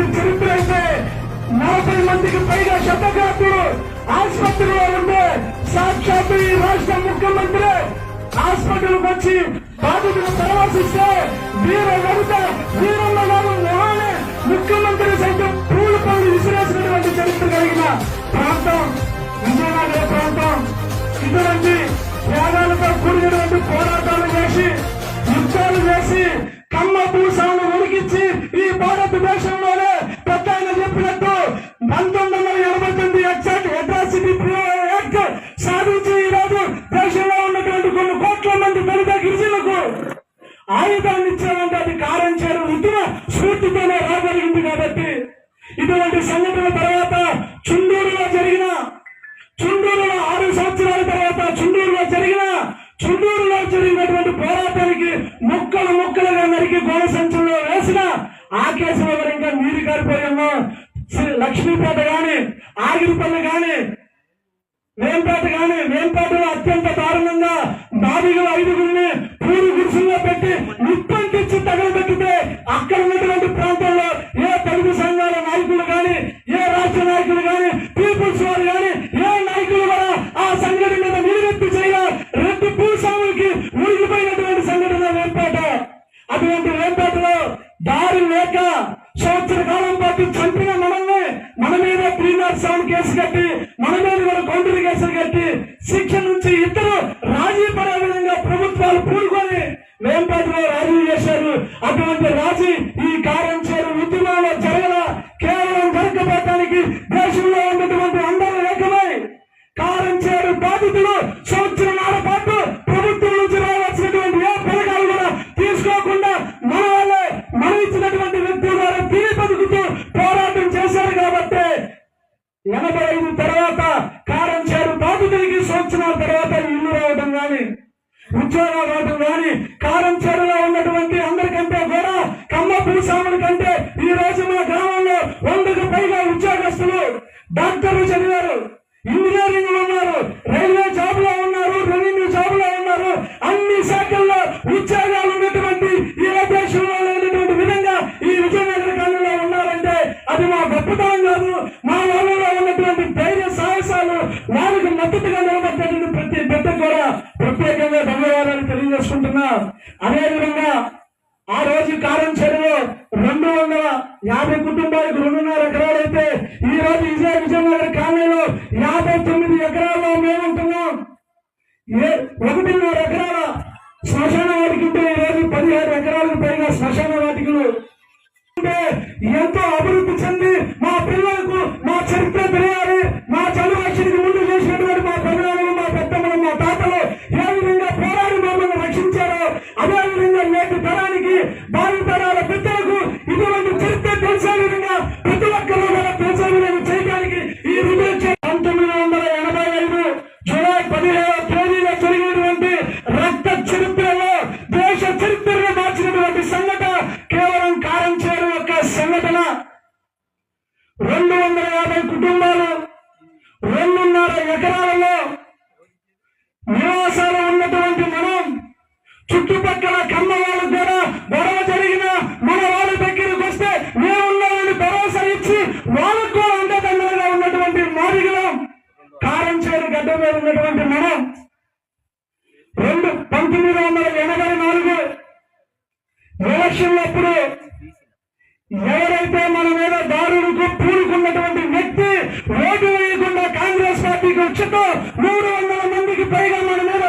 ఉన్నటువంటి చరిత్ర అయితే 40 మందికి పైగా శతగాత్రులు ఆసుపత్రిలో ఉంటే సాక్షాత్తు ఈ రాష్ట్ర ముఖ్యమంత్రి హాస్పిటల్కి వచ్చి బాధితులు పరామర్శిస్తే వీరన్న గారు మొహానే ముఖ్యమంత్రి సైతం పూల పనులు విసిరేసినటువంటి చరిత్ర కలిగిన ప్రాంతం విజయనగర ప్రాంతం. ఇటువంటి త్యాగాలతో కూడినటువంటి పోరాటాలు చేసి యుద్ధాలు చేసి కమ్మ భూసాలను ఉడికించి ఈ భారతదేశంలోనే పెద్ద ఆయన చెప్పినట్టు 1989 అట్రాసిటీ యాక్ట్ సాధించి ఈ రోజు దేశంలో ఉన్నటువంటి కొన్ని కోట్ల మంది దళిత గిరిజనులకు ఆయుధాన్ని ఇచ్చామంటే అది కారంచేరు ఉద్యమ స్ఫూర్తితోనే రాగలిగింది. కాబట్టి ఇటువంటి సంఘటన తర్వాత చుండూరులో 6 సంవత్సరాల తర్వాత చుండూరులో జరిగినటువంటి పోరాటానికి ముక్కలుగా నరికి గోడ సంచుల్లో వేసిన ఆ కేసులో మరి ఇంకా నీరు గారిపోయాము. లక్ష్మీపేట గాని ఆగిరిపల్లి గాని వేంపేటలో అత్యంత దారుణంగా బాధికులు 5గురిని పూరి గుడిసెల్లో పెట్టి నిప్పంటించి తగలబెట్టితే అక్కడ ఉన్నటువంటి ప్రాంతంలో ఏ తెలుగు సంఘాల నాయకులు గాని ఏ రాష్ట్ర నాయకులు గాని పీపుల్స్ వారు గాని ఏ నాయకులు కూడా ఆ సంఘటన మీద నిలువెత్తి చేయ రెడ్డి భూస్వాములకి మునిగిపోయినటువంటి సంఘటన వేంపేట. అటువంటి వేంపేటలో దారి లేక సంవత్సర కాలం పాటు చంపిన మనల్ని మన మీద ప్రీనార్ కేసు కట్టి మన మీద కూడా కౌంటర్ కేసులు కట్టి శిక్ష నుంచి ఇద్దరు రాజీ పడే విధంగా ప్రభుత్వాలు పూనుకొని వేంపేటలో రాజీ చేశారు. అటువంటి రాజీ ఈ కారంచేరు ఉద్యమంలో జరగల కేవలం జరగకపోవటానికి దేశంలో ఉన్నటువంటి అందరూ ఏకమై కారంచేరు బాధితులు సంవత్సరాల పాటు ప్రభుత్వం నుంచి రావాల్సినటువంటి ఏ పథకాలు కూడా తీసుకోకుండా మన వాళ్ళే మనం ఇచ్చినటువంటి వ్యక్తుల ద్వారా తిరిగి బతుకుతూ పోరాటం చేశారు. కాబట్టి 85 తర్వాత కారంచేరు బాధితులకి సంవత్సరాల తర్వాత ఇల్లు రావడం గాని ఉద్యోగాలు రావడం గాని కారంచేరులో ఉన్నటువంటి అందరికంటే కూడా కమ్మ భూస్వాముల కంటే ఈ రోజు మన గ్రామంలో 100కు పైగా ఉద్యోగస్తులు డాక్టర్లు చదివారు, ఇంజనీరింగ్ లో ఉన్నారు, రైల్వే జాబ్ లో ఉన్నారు, రెవెన్యూ జాబ్ లో ఉన్నారు. అన్ని శాఖల్లో ఉద్యోగాలు ఉన్నటువంటి ఈ దేశంలో లేనటువంటి విధంగా ఈ విజయనగర కాలంలో ఉన్నారంటే అది మా గొప్పతనం కాదు. మా వాళ్ళలో ఉన్నటువంటి ధైర్య సాహసాలు వారికి మద్దతుగా నిలబడ్డటువంటి ప్రతి బిడ్డ కూడా ప్రత్యేకంగా ధన్యవాదాలు తెలియజేసుకుంటున్నా. అదేవిధంగా ఆ రోజు కారంచేరులో 250 కుటుంబాలకు 2.5 ఎకరాలైతే ఈ రోజు విజయనగర కాలనీలో 59 ఎకరాల్లో మేముంటున్నాం. 1.5 ఎకరాల శ్మశాన వాటికంటే ఈ రోజు 17 ఎకరాలకు పైగా శ్మశాన వాటికలు ఎంతో అభివృద్ధి చెంది మా పిల్లలకు మా చరిత్ర తెలియాలి. మా చదువు ముందు చేసినటువంటి మా పెద్దలు మా పెద్దమ్మలు మా తాతలు ఏ విధంగా పోరాడి మమ్మల్ని రక్షించారో అదేవిధంగా నేటి తరానికి భావి తరాల పెద్దలకు ఇటువంటి చరిత్ర తెలిసే విధంగా ప్రతి ఒక్కరూ కూడా తెలిసే విధంగా చేయడానికి ఈ 1985 జూలై 17వ తేదీన జరిగినటువంటి రక్త చరిత్రలో దేశ చరిత్రను మార్చినటువంటి సంఘటన కేవలం కారంచేరు యొక్క సంఘటన. 250 కుటుంబాలు 2.5 ఎకరాలలో నివాసాలు ఉన్నటువంటి మనం చుట్టుపక్కల కమ్మ వాళ్ళు కూడా గొడవ జరిగిన మన వాళ్ళ దగ్గరకు వస్తే మేమున్నామని భరోసా ఇచ్చి వాళ్ళకు కూడా అండదండలుగా ఉన్నటువంటి మాదిగలం కారంచేరు గడ్డ మీద ఉన్నటువంటి మనం 1984 ఎలక్షన్లప్పుడు ఎవరైతే మన మీద దారులకు పూనుకున్నటువంటి వ్యక్తి ఓటు వేయకుండా కాంగ్రెస్ పార్టీకి వచ్చుతో 300 మందికి పైగా మన మీద